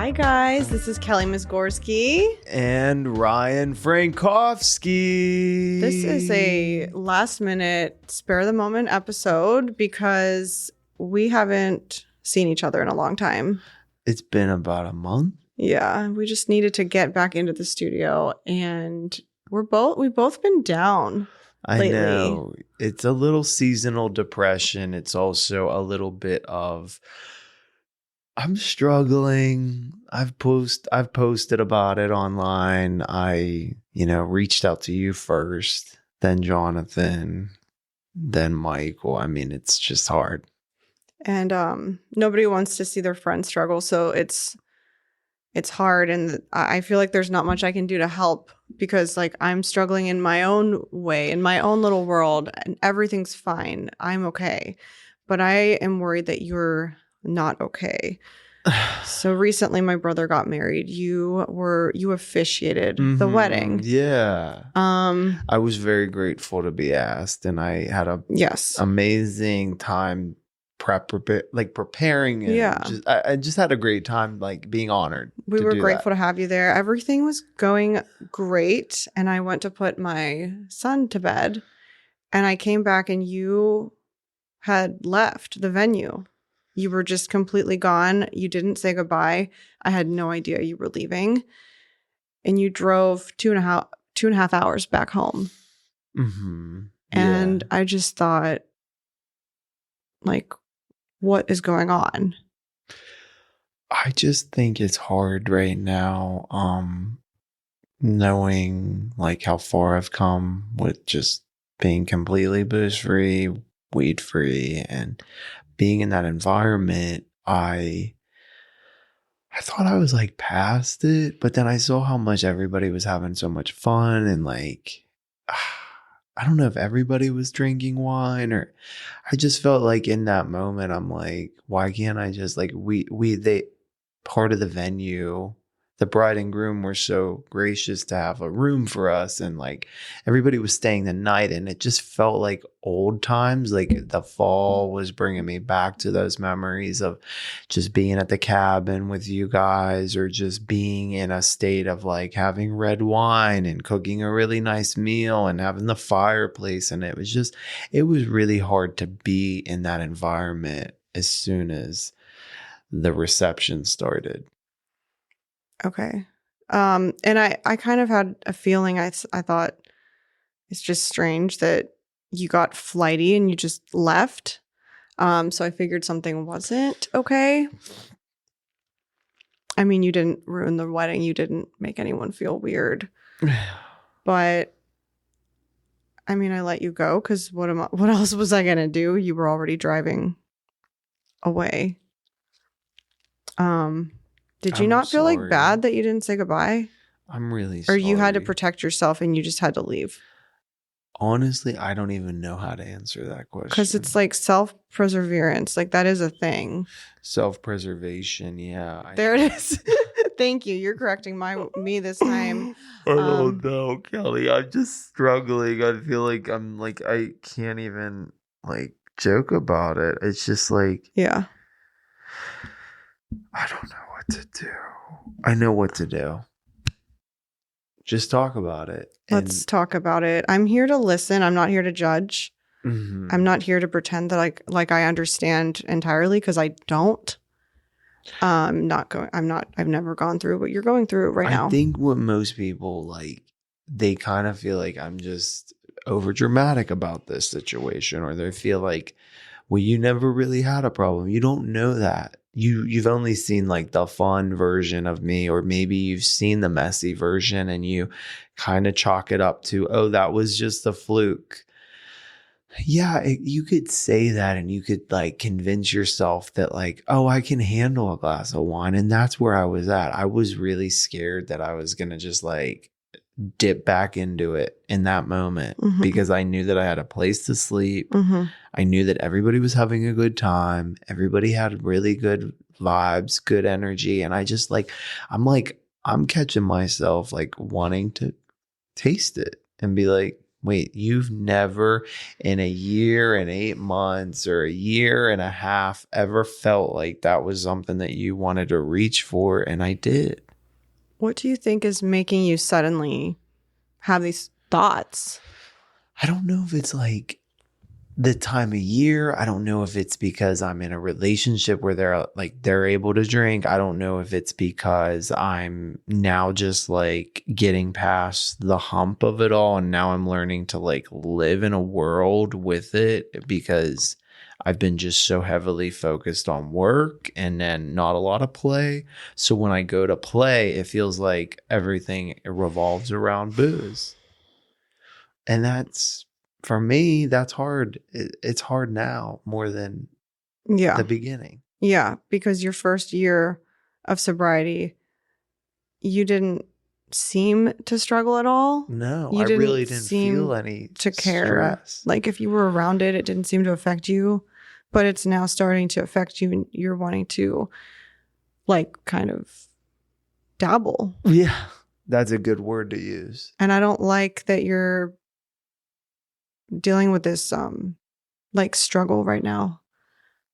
Hi, guys. This is Kelly Mizgorski. And Ryan Frankowski. This is a last-minute, spare-the-moment episode because we haven't seen each other in a long time. It's been about a month. Yeah, we just needed to get back into the studio, and we've both been down lately. I know. It's a little seasonal depression. It's also a little bit of I'm struggling. I've posted about it online. I, reached out to you first, then Jonathan, then Michael. I mean, it's just hard. And nobody wants to see their friends struggle, so it's hard, and I feel like there's not much I can do to help because I'm struggling in my own way, in my own little world, and everything's fine. I'm okay. But I am worried that you're not okay. So recently my brother got married. You officiated the wedding. Yeah. I was very grateful to be asked, and I had a amazing time preparing. And I just had a great time being honored. We were grateful to have you there. Everything was going great, and I went to put my son to bed, and I came back and you had left the venue. You were just completely gone. You didn't say goodbye. I had no idea you were leaving. And you drove two and a half hours back home. Mm-hmm. And I just thought, what is going on? I just think it's hard right now, knowing how far I've come with just being completely booze-free, weed-free, and being in that environment. I thought I was past it, but then I saw how much everybody was having so much fun, and I don't know if everybody was drinking wine, or I just felt in that moment I'm why can't I just they part of the venue, the bride and groom were so gracious to have a room for us, and everybody was staying the night, and it just felt like old times. The fall was bringing me back to those memories of just being at the cabin with you guys, or just being in a state of having red wine and cooking a really nice meal and having the fireplace. And it was really hard to be in that environment as soon as the reception started. Okay. And I kind of had a feeling, I thought it's just strange that you got flighty and you just left. So I figured something wasn't okay. I mean, you didn't ruin the wedding. You didn't make anyone feel weird. But I mean, I let you go because what else was I going to do? You were already driving away. Did you not feel bad that you didn't say goodbye? I'm really sorry. Or you had to protect yourself and you just had to leave? Honestly, I don't even know how to answer that question. Because it's self-perseverance. That is a thing. Self-preservation, yeah. There it is. Thank you. You're correcting me this time. I don't know, Kelly. I'm just struggling. I feel I'm I can't even joke about it. It's just yeah. I don't know what to do. I know what to do. Just talk about it. Let's talk about it. I'm here to listen. I'm not here to judge. Mm-hmm. I'm not here to pretend that I understand entirely, because I don't. I've never gone through what you're going through right now. I think what most people they kind of feel I'm just over dramatic about this situation, or they feel well, you never really had a problem. You don't know that. You've only seen the fun version of me, or maybe you've seen the messy version and you kind of chalk it up to, oh, that was just a fluke. Yeah, you could say that, and you could convince yourself that oh, I can handle a glass of wine. And that's where I was at. I was really scared that I was going to just dip back into it in that moment, because I knew that I had a place to sleep. I knew that everybody was having a good time. Everybody had really good vibes, good energy. And I just I'm catching myself wanting to taste it and be wait, you've never in a year and 8 months or a year and a half ever felt like that was something that you wanted to reach for? And I did. What do you think is making you suddenly have these thoughts? I don't know if it's like the time of year. I don't know if it's because I'm in a relationship where they're able to drink. I don't know if it's because I'm now just like getting past the hump of it all, and now I'm learning to like live in a world with it, because I've been just so heavily focused on work and then not a lot of play. So when I go to play, it feels like everything revolves around booze. And that's, for me, that's hard. It's hard now more than Yeah. the beginning. Yeah. Because your first year of sobriety, you didn't seem to struggle at all. No, You I didn't really didn't seem feel any to care. stress. Like if you were around it, it didn't seem to affect you, but it's now starting to affect you and you're wanting to like kind of dabble. Yeah, that's a good word to use. And I don't like that you're dealing with this like struggle right now.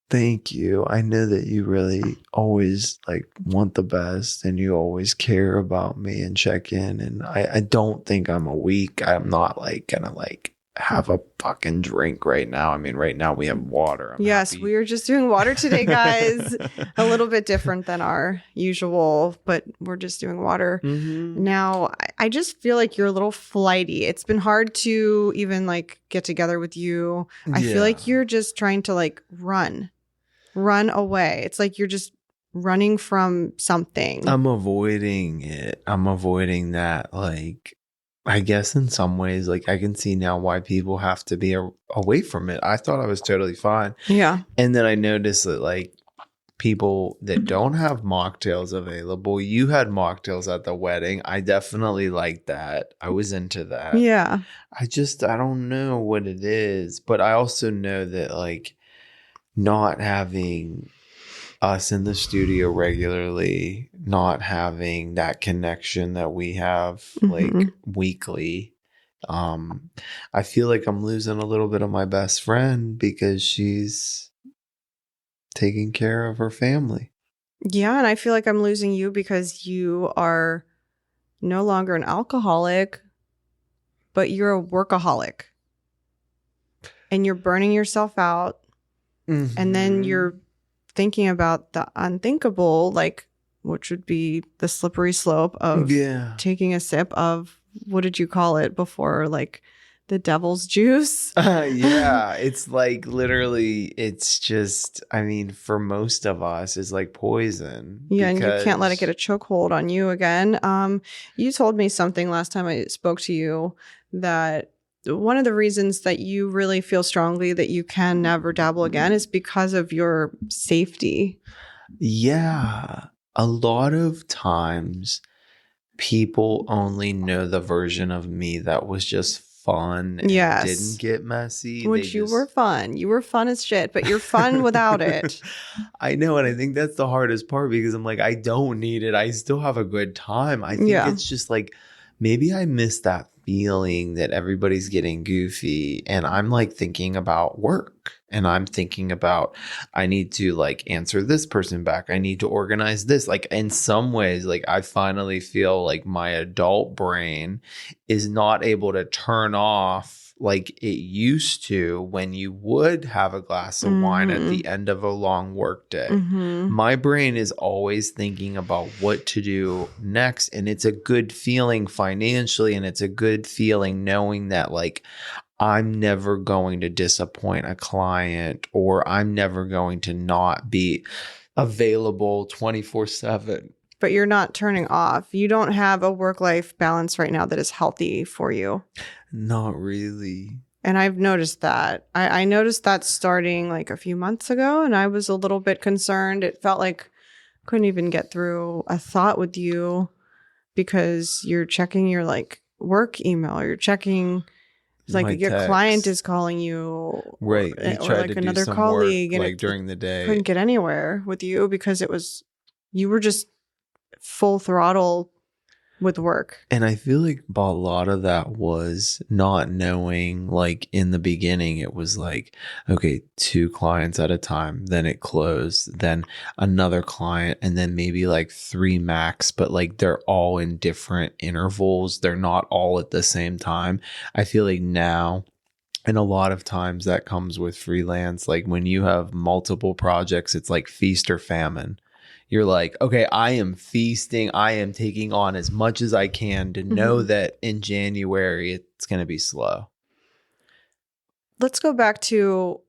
Thank you. I know that you really always like want the best, and you always care about me and check in. And I don't think I'm a weak. I'm not like gonna like have a fucking drink right now. I mean, right now we have water. I'm Yes, happy. we are just doing water today, guys. A little bit different than our usual, but we're just doing water. Mhm. Now, I just feel like you're a little flighty. It's been hard to even like get together with you. I feel like Yeah. you're just trying to like run away. It's like you're just running from something. I'm avoiding it. I'm avoiding that. Like, I guess in some ways, like I can see now why people have to be away from it. I thought I was totally fine. Yeah. And then I noticed that like people that don't have mocktails available, you had mocktails at the wedding. I definitely liked that. I was into that. Yeah. I don't know what it is, but I also know that like not having us in the studio regularly, not having that connection that we have like Mhm. weekly, I feel like I'm losing a little bit of my best friend because she's taking care of her family. Yeah. And I feel like I'm losing you because you are no longer an alcoholic, but you're a workaholic. And you're burning yourself out. And then you're thinking about the unthinkable, like, which would be the slippery slope of taking a sip of, what did you call it before? Like the devil's juice? Yeah, it's like literally, it's just, I mean, for most of us, it's like poison. Yeah, and you can't let it get a chokehold on you again. You told me something last time I spoke to you, that one of the reasons that you really feel strongly that you can never dabble again is because of your safety. Yeah. A lot of times people only know the version of me that was just fun and Yes. didn't get messy. Which you were fun. You were fun as shit, but you're fun without it. I know. And I think that's the hardest part, because I'm like, I don't need it. I still have a good time. I think Yeah. it's just like, maybe I miss that feeling that everybody's getting goofy, and I'm like thinking about work, and I'm thinking about, I need to like answer this person back. I need to organize this. Like in some ways, like I finally feel like my adult brain is not able to turn off like it used to when you would have a glass of wine at the end of a long work day. Mhm. My brain is always thinking about what to do next. And it's a good feeling financially. And it's a good feeling knowing that like I'm never going to disappoint a client, or I'm never going to not be available 24/7. But you're not turning off. You don't have a work-life balance right now that is healthy for you. Not really. And I've noticed that. I noticed that starting like a few months ago, and I was a little bit concerned. It felt like I couldn't even get through a thought with you because you're checking your like work email, or you're checking like My your text. client is calling you, Right. We or tried like to another do some colleague, work and like it during the day. couldn't get anywhere with you because you were just full throttle with work. And I feel like a lot of that was not knowing, like in the beginning, it was like, okay, 2 clients at a time, then it closed, then another client, and then maybe like 3 max, but like they're all in different intervals. They're not all at the same time. I feel like now, and a lot of times that comes with freelance, like when you have multiple projects, it's like feast or famine. You're like, okay, I am feasting. I am taking on as much as I can to know that in January it's going to be slow. Let's go back to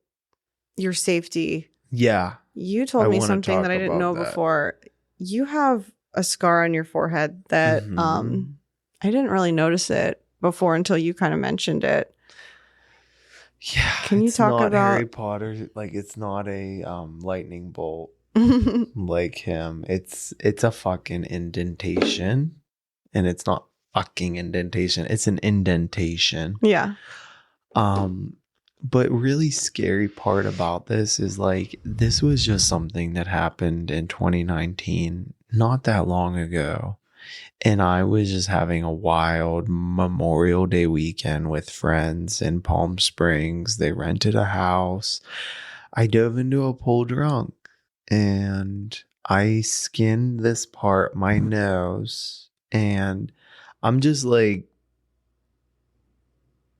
your safety. Yeah. You told me wanna something that talk I didn't know about that. before. You have a scar on your forehead that Mhm. I didn't really notice it before until you kind of mentioned it. Yeah. Can you it's talk not about- Harry Potter? Like it's not a lightning bolt like him. It's a fucking indentation, and it's not fucking indentation. It's an indentation. Yeah. But really scary part about this is like this was just something that happened in 2019, not that long ago. And I was just having a wild Memorial Day weekend with friends in Palm Springs. They rented a house. I dove into a pool drunk and I skinned this part, my nose, and I'm just like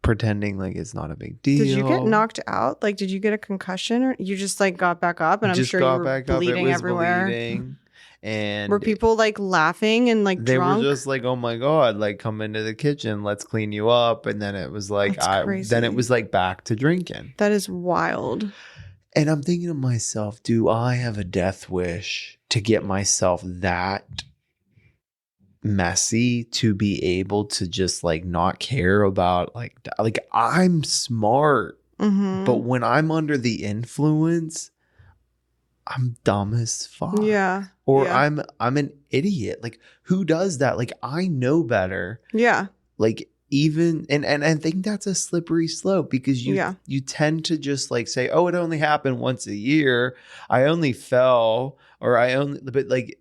pretending like it's not a big deal. Did you get knocked out? Like, did you get a concussion, or you just like got back up? And I'm Just sure you got were back up. It bleeding was everywhere. bleeding. And Were people like laughing and like they drunk? were just like, oh my God, like come into the kitchen, let's clean you up. And then it was like, That's crazy. then it was like back to drinking. That is wild. And I'm thinking to myself, do I have a death wish to get myself that messy to be able to just like not care about like I'm smart, Mm-hmm. but when I'm under the influence, I'm dumb as fuck. Yeah. Or yeah. I'm an idiot. Like who does that? Like I know better. Yeah. Like even and I think that's a slippery slope because Yeah. you tend to just like say, oh, it only happened once a year. I only fell, or but like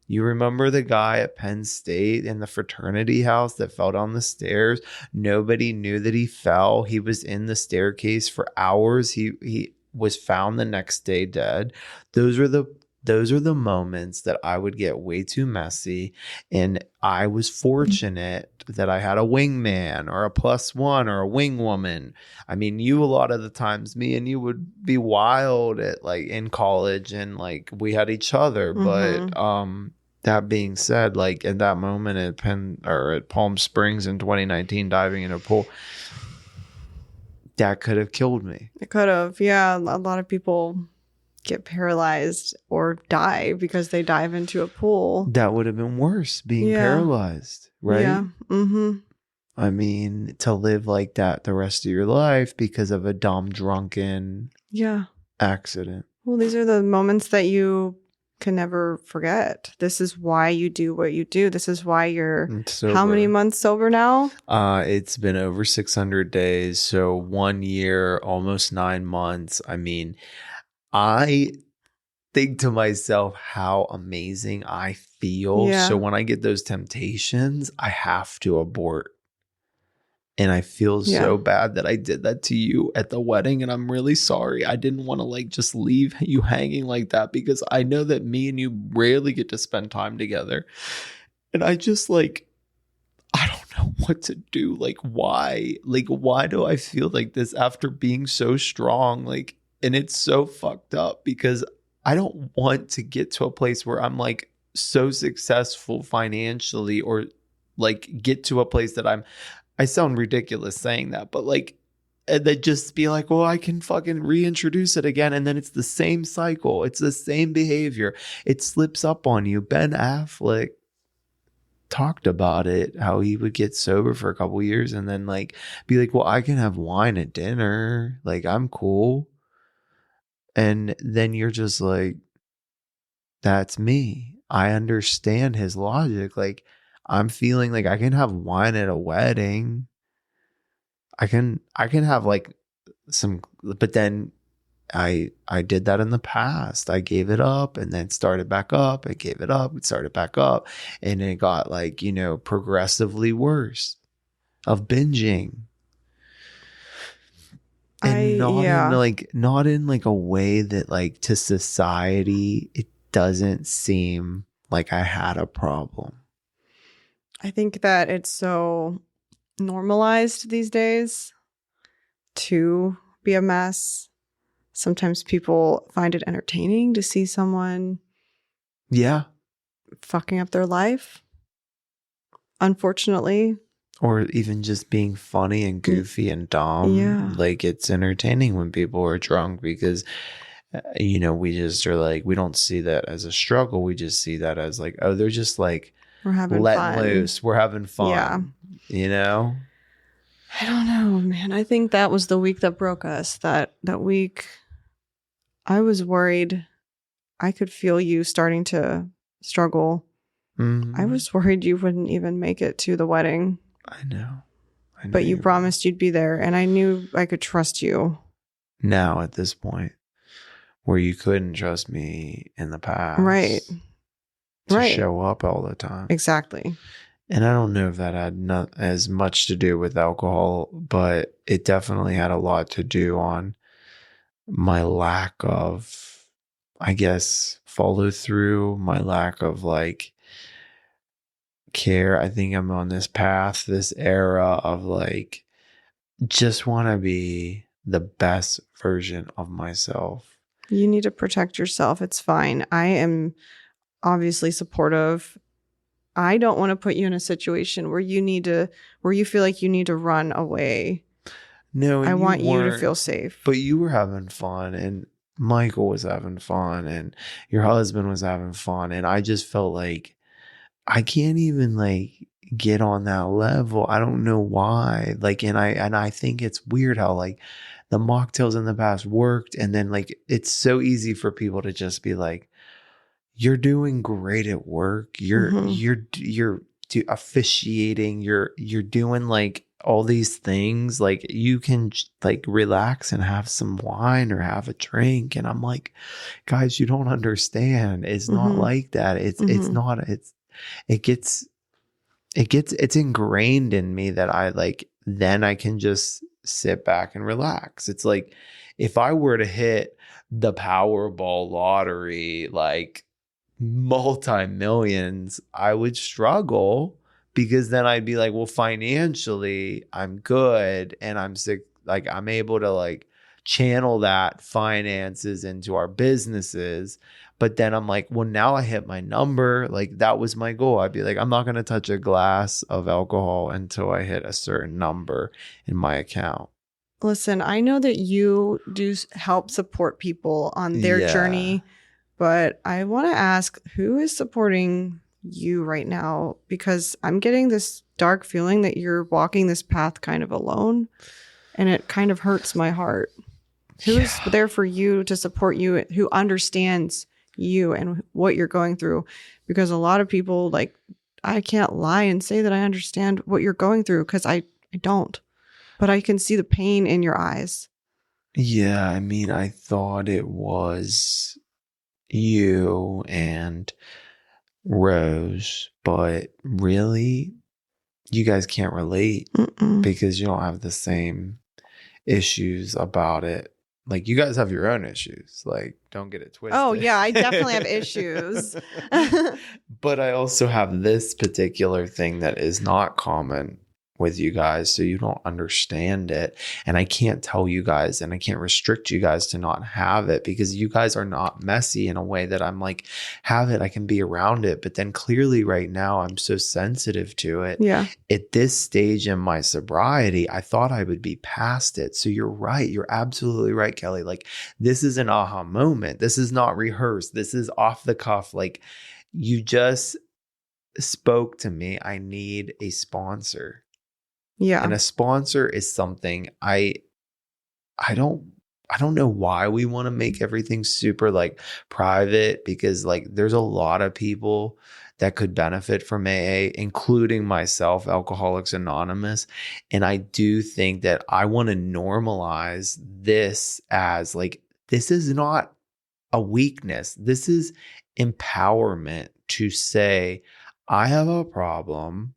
you remember the guy at Penn State in the fraternity house that fell down the stairs? Nobody knew that he fell. He was in the staircase for hours. He was found the next day dead. Those are the moments that I would get way too messy. And I was fortunate that I had a wingman or a +1 or a wing woman. I mean, a lot of the times, me and you would be wild at like in college, and like we had each other. But that being said, like in that moment at Palm Springs in 2019, diving in a pool, that could have killed me. It could have. Yeah. A lot of people get paralyzed or die because they dive into a pool. That would have been worse, being paralyzed, right? Yeah. Mm-hmm. I mean, to live like that the rest of your life because of a dumb, drunken accident. Well, these are the moments that you can never forget. This is why you do what you do. This is why you're how many months sober now? It's been over 600 days. So 1 year, almost 9 months. I mean, I think to myself how amazing I feel. Yeah. So when I get those temptations, I have to abort. And I feel so bad that I did that to you at the wedding. And I'm really sorry. I didn't want to like just leave you hanging like that, because I know that me and you rarely get to spend time together. And I just like, I don't know what to do. Like, why? Like, why do I feel like this after being so strong? Like, and it's so fucked up because I don't want to get to a place where I'm like so successful financially, or like get to a place that I sound ridiculous saying that, but like, and then just be like, well, I can fucking reintroduce it again. And then it's the same cycle. It's the same behavior. It slips up on you. Ben Affleck talked about it, how he would get sober for a couple years and then like be like, well, I can have wine at dinner. Like, I'm cool. And then you're just like, that's me. I understand his logic. Like, I'm feeling like I can have wine at a wedding. I can have like some, but then I did that in the past. I gave it up and then started back up. I gave it up and started back up. And it got like, progressively worse of binging. And not in like a way that like to society, it doesn't seem like I had a problem. I think that it's so normalized these days to be a mess. Sometimes people find it entertaining to see someone fucking up their life. Unfortunately. Or even just being funny and goofy and dumb. Yeah. Like it's entertaining when people are drunk because, we just are like, we don't see that as a struggle. We just see that as like, oh, they're just like we're having letting fun. loose. We're having fun. Yeah. I don't know, man. I think that was the week that broke us. That week, I was worried. I could feel you starting to struggle. Mm-hmm. I was worried you wouldn't even make it to the wedding. I know but you promised you'd be there, and I knew I could trust you. Now, at this point, where you couldn't trust me in the past. Right. To show up all the time. Exactly. And I don't know if that had not as much to do with alcohol, but it definitely had a lot to do on my lack of, I guess, follow through, my lack of like care. I think I'm on this path, this era of like, just want to be the best version of myself. You need to protect yourself. It's fine. I am obviously supportive. I don't want to put you in a situation where you feel like you need to run away. No, I want you to feel safe. But you were having fun, and Michael was having fun, and your husband was having fun, and I just felt like I can't even like get on that level. I don't know why. Like, and I think it's weird how like the mocktails in the past worked, and then like it's so easy for people to just be like, you're doing great at work. You're officiating. You're doing like all these things. Like you can like relax and have some wine or have a drink. And I'm like, guys, you don't understand. It's not like that. It's not. It's ingrained in me that I like. Then I can just sit back and relax. It's like if I were to hit the Powerball lottery, like multi-millions, I would struggle because then I'd be like, well, financially I'm good and I'm sick, like I'm able to like channel that finances into our businesses. But then I'm like, well, now I hit my number. Like that was my goal. I'd be like, I'm not going to touch a glass of alcohol until I hit a certain number in my account. Listen, I know that you do help support people on their journey, but I want to ask, who is supporting you right now? Because I'm getting this dark feeling that you're walking this path kind of alone, and it kind of hurts my heart. Who is there for you to support you, who understands you and what you're going through? Because a lot of people, like, I can't lie and say that I understand what you're going through because I don't. But I can see the pain in your eyes. Yeah, I mean, I thought it was you and Rose, but really, you guys can't relate because you don't have the same issues about it. Like, you guys have your own issues. Like, don't get it twisted. Oh, yeah, I definitely have issues. But I also have this particular thing that is not common with you guys, so you don't understand it. And I can't tell you guys, and I can't restrict you guys to not have it because you guys are not messy in a way that I'm like, have it, I can be around it. But then clearly right now I'm so sensitive to it. Yeah. At this stage in my sobriety, I thought I would be past it. So you're right. You're absolutely right, Kelly. Like, this is an aha moment. This is not rehearsed. This is off the cuff. Like, you just spoke to me. I need a sponsor. Yeah. And a sponsor is something I don't know why we want to make everything super like private, because like there's a lot of people that could benefit from AA, including myself, Alcoholics Anonymous. And I do think that I want to normalize this as like, this is not a weakness. This is empowerment to say, I have a problem.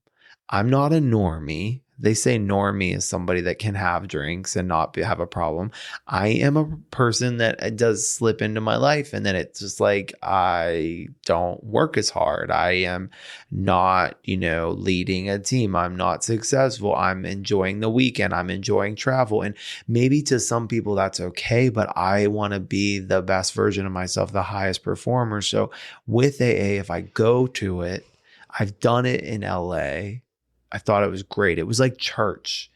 I'm not a normie. They say normie is somebody that can have drinks and not have a problem. I am a person that does slip into my life, and then it's just like I don't work as hard. I am not, leading a team. I'm not successful. I'm enjoying the weekend. I'm enjoying travel. And maybe to some people that's okay, but I want to be the best version of myself, the highest performer. So with AA, if I go to it, I've done it in LA. I thought it was great. It was like church.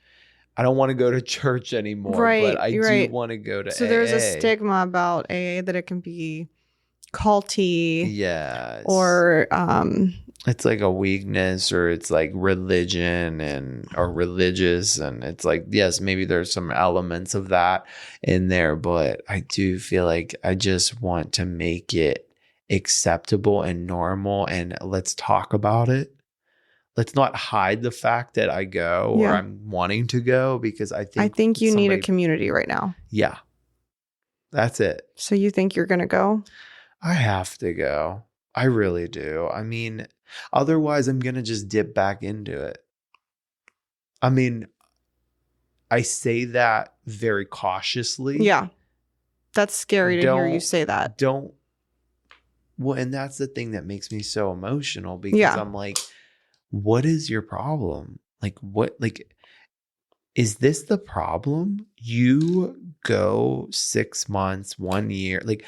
I don't want to go to church anymore, Right, but I do right. want to go to So AA. there's a stigma about AA that it can be culty Yeah. or it's like a weakness, or it's like religion or religious. And it's like, yes, maybe there's some elements of that in there, but I do feel like I just want to make it acceptable and normal, and let's talk about it. Let's not hide the fact that I go or I'm wanting to go, because I think you need a community right now. Yeah. That's it. So you think you're going to go? I have to go. I really do. I mean, otherwise I'm going to just dip back into it. I mean, I say that very cautiously. Yeah. That's scary to hear you say that. Well, and that's the thing that makes me so emotional, because I'm like, what is your problem? Is this the problem? You go 6 months, 1 year. Like,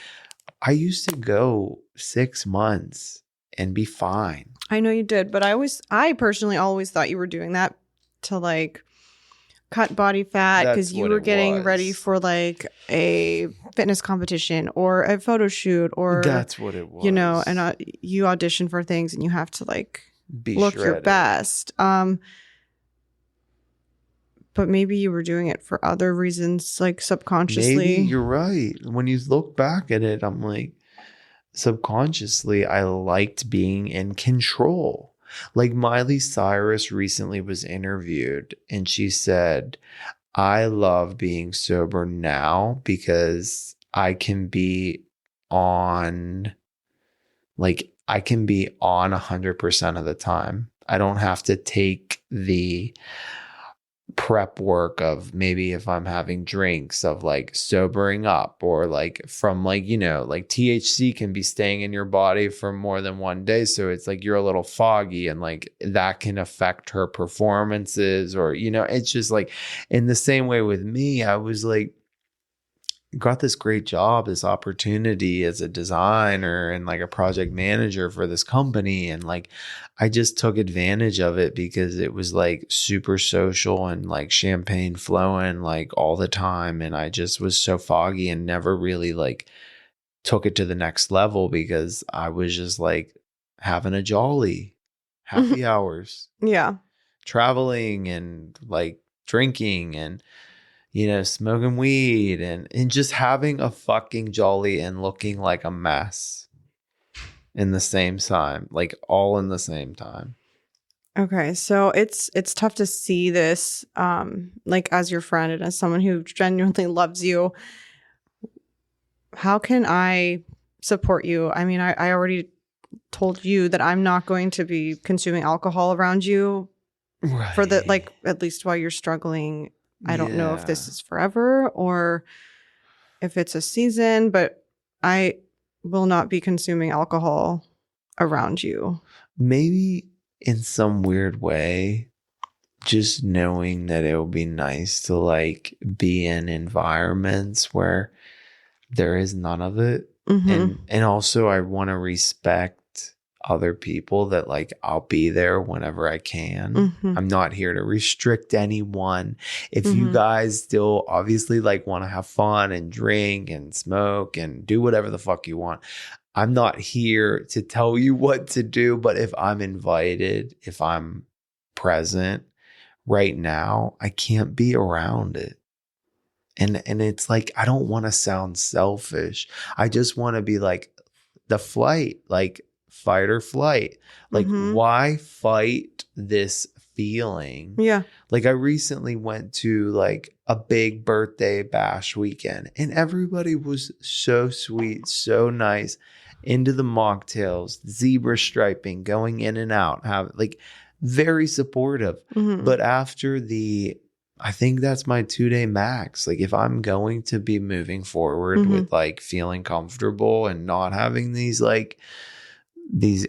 I used to go 6 months and be fine. I know you did, but I personally always thought you were doing that to like cut body fat because you were getting ready for like a fitness competition or a photo shoot, or that's what it was. And you audition for things and you have to like look shredded. your best. But maybe you were doing it for other reasons, like subconsciously. Maybe you're right. When you look back at it, I'm like, subconsciously, I liked being in control. Like Miley Cyrus recently was interviewed and she said, I love being sober now because I can be on 100% of the time. I don't have to take the prep work of maybe if I'm having drinks of like sobering up, or like from like, like THC can be staying in your body for more than 1 day. So it's like you're a little foggy, and like that can affect her performances, or, it's just like in the same way with me, I was like, got this great job, this opportunity as a designer and like a project manager for this company. And like, I just took advantage of it because it was like super social and like champagne flowing like all the time. And I just was so foggy and never really like took it to the next level because I was just like having a jolly happy hours. Yeah. Traveling and like drinking and smoking weed and just having a fucking jolly and looking like a mess in the same time, like all in the same time. Okay. So it's tough to see this, like as your friend and as someone who genuinely loves you. How can I support you? I mean, I already told you that I'm not going to be consuming alcohol around you for the, like, at least while you're struggling. I don't know if this is forever or if it's a season, but I will not be consuming alcohol around you. Maybe in some weird way, just knowing that it will be nice to like be in environments where there is none of it. Mm-hmm. And also I want to respect other people that like I'll be there whenever I can. Mm-hmm. I'm not here to restrict anyone. If you guys still obviously like want to have fun and drink and smoke and do whatever the fuck you want, I'm not here to tell you what to do. But if I'm invited, if I'm present right now, I can't be around it. And it's like, I don't want to sound selfish. I just want to be like the flight, like fight or flight. Like, why fight this feeling. Yeah. Like I recently went to like a big birthday bash weekend and everybody was so sweet, so nice, into the mocktails, zebra striping, going in and out, have like very supportive. Mhm. But after I think that's my 2-day max. Like if I'm going to be moving forward Mhm. with like feeling comfortable and not having these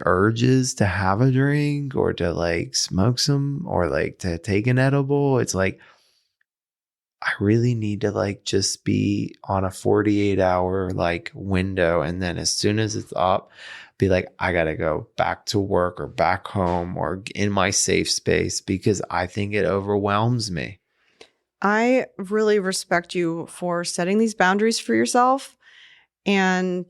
urges to have a drink or to like smoke some or like to take an edible, it's like I really need to like just be on a 48-hour like window, and then as soon as it's up, be like, I gotta go back to work or back home or in my safe space, because I think it overwhelms me. I really respect you for setting these boundaries for yourself, and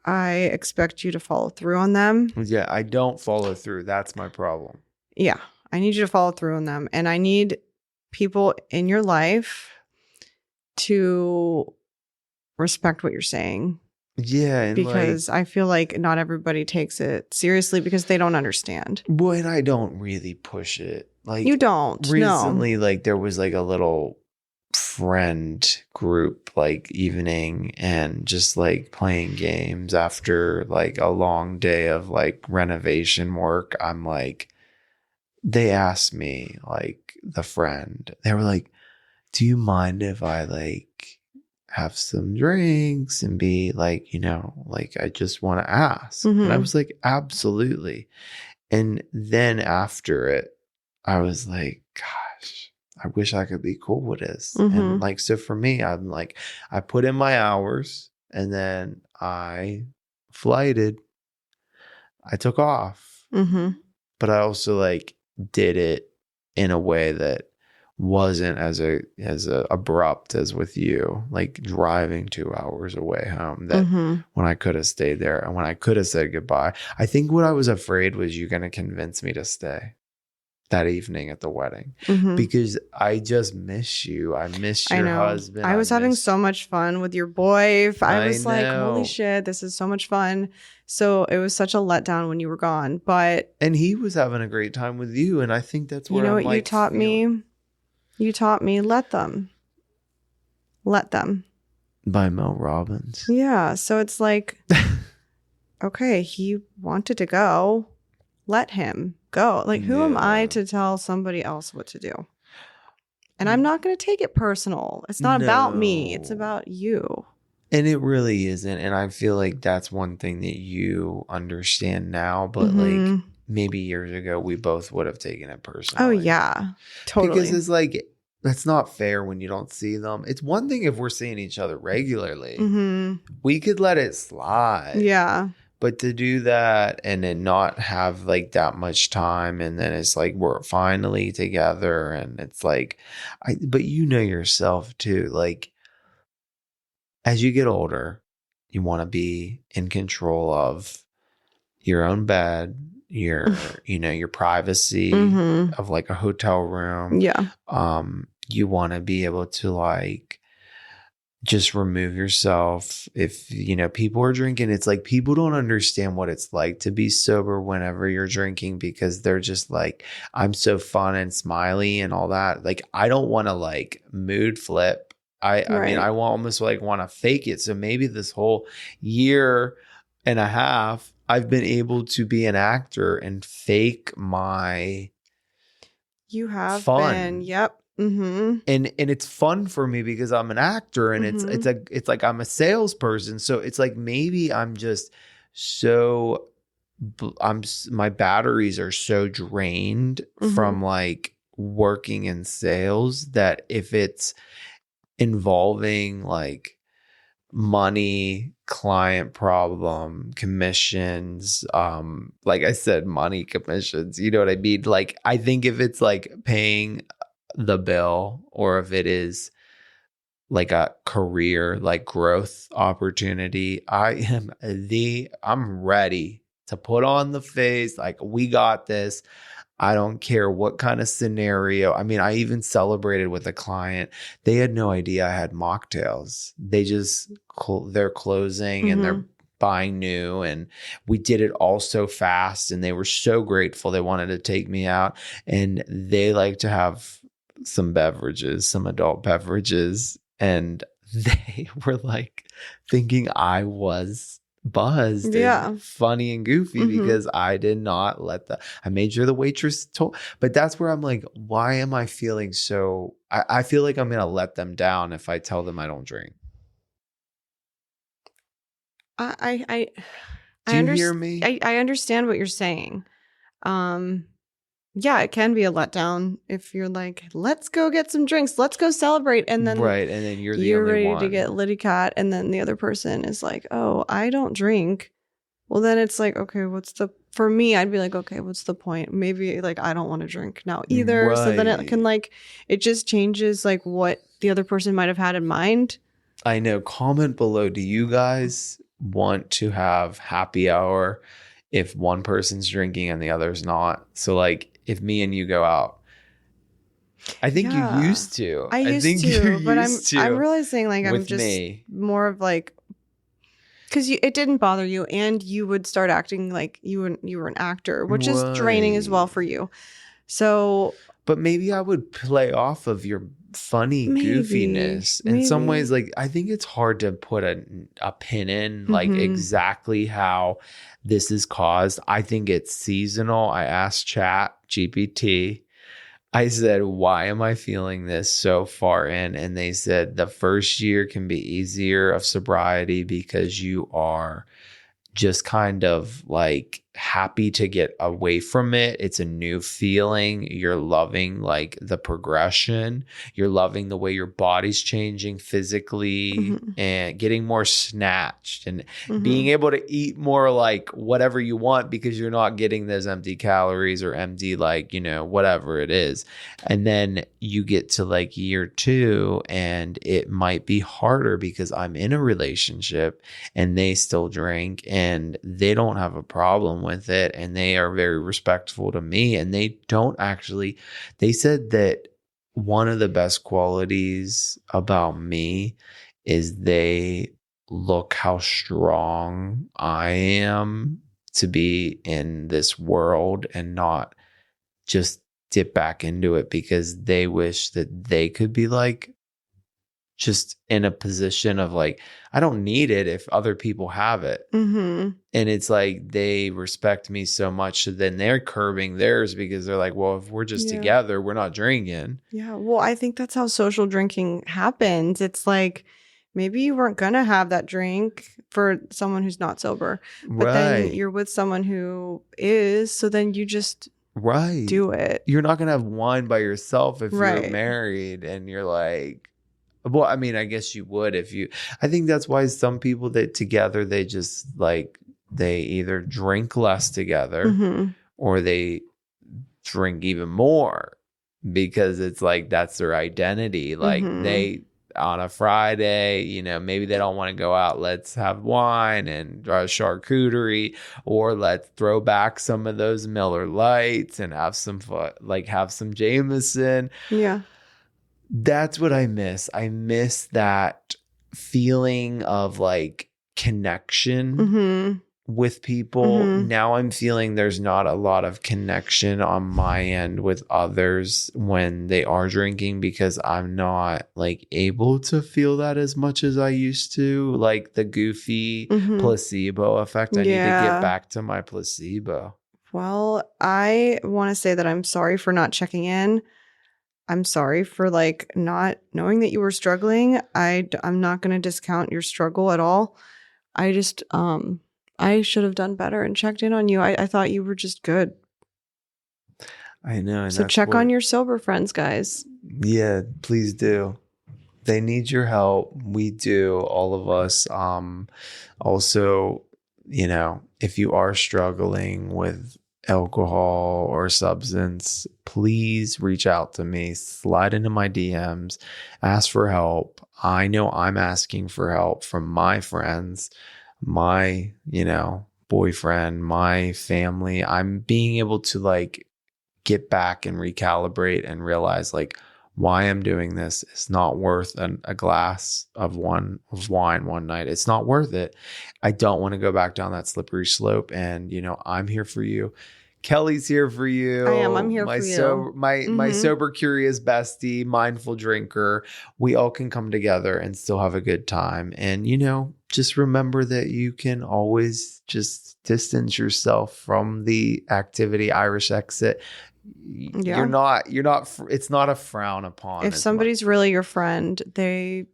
I expect you to follow through on them. Yeah, I don't follow through. That's my problem. Yeah, I need you to follow through on them, and I need people in your life to respect what you're saying, Yeah, and because I feel like not everybody takes it seriously because they don't understand. boy, and I don't really push it. Like You don't. No. recently, like there was like a little friend group like evening and just like playing games after like a long day of like renovation work. I'm like, they asked me, like the friend, they were like, do you mind if I like have some drinks and be like, like I just want to ask. And I Mhm. was like, absolutely. And then after it, I was like, gosh, I wish I could be cool with this. Mhm. And like, so for me, I'm like, I put in my hours and then I flighted. I took off, Mhm. but I also like did it in a way that wasn't as abrupt as with you, like driving 2 hours away home, that Mhm. when I could have stayed there and when I could have said goodbye. I think what I was afraid was you going to convince me to stay that evening at the wedding, Mhm. because I just miss you. I miss I your know. husband. I was having so much fun with your boy. I I was like, holy know. shit, this is so much fun. So it was such a letdown when you were gone. But And he was having a great time with you. And I think that's you where know I'm what like you taught me? You taught me, let them. Let them. by Mel Robbins. Yeah. So it's like, okay, he wanted to go. Let him go. Like, who am I Yeah. to tell somebody else what to do? And I'm not going to take it personal. It's not about me. It's No. about you. And it really isn't. And I feel like that's one thing that you understand now, but like Mhm. maybe years ago, we both would have taken it personally. Oh, yeah. Totally. Because it's like, that's not fair when you don't see them. It's one thing if we're seeing each other regularly. Mhm. We could let it slide. Yeah. But to do that and then not have like that much time, and then it's like we're finally together, and it's like, but you know yourself too, like as you get older, you want to be in control of your own bed, your your privacy Mhm. of like a hotel room. Yeah. You want to be able to like just remove yourself. If people are drinking, it's like people don't understand what it's like to be sober whenever you're drinking, because they're just like, I'm so fun and smiley and all that. Like I don't want to like mood flip. I mean, Right. I almost like want to fake it. So maybe this whole year and a half I've been able to be an actor and fake my You have fun. been. Yep. Mm-hmm. And it's fun for me because I'm an actor, and Mhm. it's like I'm a salesperson. So it's like maybe I'm just so my batteries are so drained Mhm. from like working in sales, that if it's involving like money, client problem, commissions, like I said, money, commissions, you know what I mean? Like I think if it's like paying the bill, or if it is like a career like growth opportunity, I'm ready to put on the face like, we got this. I don't care what kind of scenario. I mean, I even celebrated with a client. They had no idea I had mocktails. They just they're closing and they're Mhm. buying new, and we did it all so fast, and they were so grateful. They wanted to take me out, and they like to have some beverages, some adult beverages, and they were like thinking I was buzzed Yeah. and funny and goofy Mhm. because I did not let I made sure the waitress told, but that's where I'm like, why am I feeling so, I feel like I'm going to let them down if I tell them I don't drink. I Do you hear me? I understand what you're saying. Yeah, it can be a letdown if you're like, let's go get some drinks, let's go celebrate, and then Right. And then you're the you're only ready one. to get litty cat, and then the other person is like, oh, I don't drink. Well, then it's like, okay, for me, I'd be like, okay, what's the point? Maybe like I don't want to drink now either. So then it can Right. it just changes like what the other person might have had in mind. I know. Comment below. Do you guys want to have happy hour if one person's drinking and the other's not? So like if me and you go out, I think you Yeah. used to. I used think to, you but used to I'm realizing like I'm with just me. more of like, because it didn't bother you, and you would start acting like you were an actor, which is draining as well Right. for you. So But maybe I would play off of your funny goofiness. In some ways, maybe. like I think it's hard to put a pin in like Mhm. exactly how this is caused. I think it's seasonal. I asked Chat GPT. I said, why am I feeling this so far in? And they said the first year can be easier of sobriety because you are just kind of like happy to get away from it. It's a new feeling. You're loving like the progression. You're loving the way your body's changing physically Mhm. and getting more snatched and being Mhm. able to eat more like whatever you want because you're not getting those empty calories or empty, like, whatever it is. And then you get to like year 2 and it might be harder because I'm in a relationship and they still drink and they don't have a problem with it and they are very respectful to me, and they said that one of the best qualities about me is they look how strong I am to be in this world and not just dip back into it, because they wish that they could be like just in a position of like, I don't need it if other people have it. Mhm. And it's like they respect me so much, so then they're curbing theirs because they're like, well, if we're just Yeah. together, we're not drinking. Yeah. Well, I think that's how social drinking happens. It's like maybe you weren't gonna have that drink for someone who's not sober, but then Right. you're with someone who is, so then you just Right. do it. You're not going to have wine by yourself if you're Right. married and you're like, well, I mean, I guess you would I think that's why some people that together, they just like, they either drink less together Mhm. or they drink even more because it's like that's their identity. Like Mhm. they on a Friday, maybe they don't want to go out. Let's have wine and charcuterie, or let's throw back some of those Miller Lights and have some fun, like have some Jameson. Yeah. That's what I miss. I miss that feeling of like connection Mhm. with people. Mhm. Now I'm feeling there's not a lot of connection on my end with others when they are drinking, because I'm not like able to feel that as much as I used to, like the goofy Mhm. placebo effect. I need to Yeah. get back to my placebo. Well, I want to say that I'm sorry for not checking in. I'm sorry for like not knowing that you were struggling. I'm not going to discount your struggle at all. I just I should have done better and checked in on you. I thought you were just good. I know. And So that's check on your sober friends, guys. yeah, please do. They need your help. We do, all of us. Also, if you are struggling with alcohol or substance, please reach out to me, slide into my DMs, ask for help. I know I'm asking for help from my friends, my, boyfriend, my family. I'm being able to like get back and recalibrate and realize like, why I'm doing this is not worth a glass of wine one night. It's not worth it. I don't want to go back down that slippery slope. And, you know, I'm here for you. Kelly's here for you. I am. I'm here for you. My sober, curious bestie, mindful drinker. We all can come together and still have a good time. And, you know, just remember that you can always just distance yourself from the activity. Irish exit. Yeah. You're not, it's not a frown upon. If somebody's really your friend, they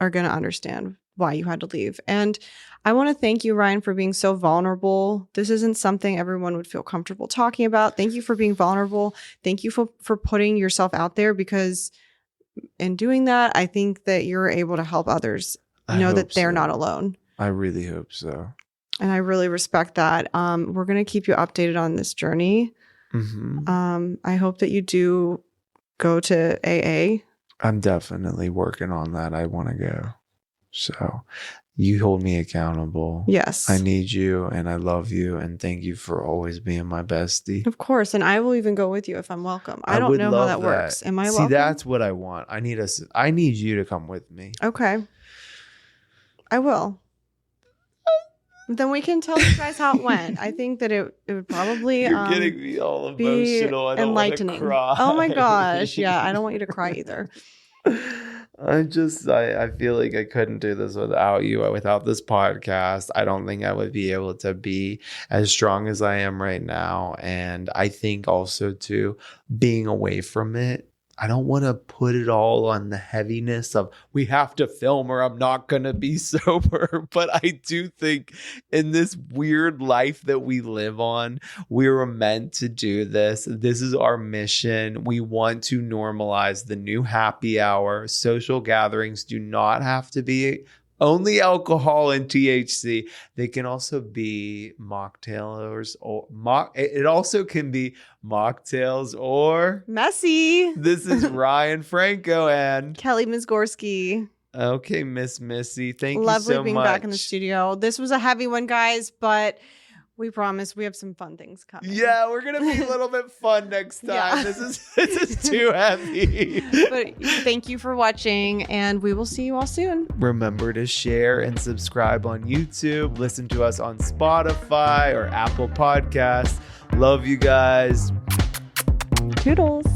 are going to understand why you had to leave. And I want to thank you, Ryan, for being so vulnerable. This isn't something everyone would feel comfortable talking about. Thank you for being vulnerable. Thank you for putting yourself out there, because in doing that, I think that you're able to help others know that they're not alone. I really hope so. And I really respect that. We're going to keep you updated on this journey. Mm-hmm. I hope that you do go to AA. I'm definitely working on that. I want to go. So you hold me accountable. Yes. I need you and I love you. And thank you for always being my bestie. Of course. And I will even go with you if I'm welcome. I don't know how that works. Am I welcome? See, that's what I want. I need you to come with me. Okay. I will. Then we can tell you guys how it went. I think that it would probably You're getting me all emotional. be I don't enlightening. want to cry. Oh my gosh. Yeah, I don't want you to cry either. I feel like I couldn't do this without you, without this podcast. I don't think I would be able to be as strong as I am right now. And I think also too, being away from it, I don't want to put it all on the heaviness of we have to film or I'm not going to be sober. But I do think in this weird life that we live on, we were meant to do this. This is our mission. We want to normalize the new happy hour. Social gatherings do not have to be only alcohol and THC. They can also be mocktails or it also can be mocktails or Messy. This is Ryan Franco and Kelly Mizgorski. Okay, Miss Missy. Thank you Lovely so being much. back in the studio. This was a heavy one, guys, but we promise we have some fun things coming. Yeah, we're gonna be a little bit fun next time. Yeah. This is too heavy. But thank you for watching, and we will see you all soon. Remember to share and subscribe on YouTube. Listen to us on Spotify or Apple Podcasts. Love you guys. Toodles.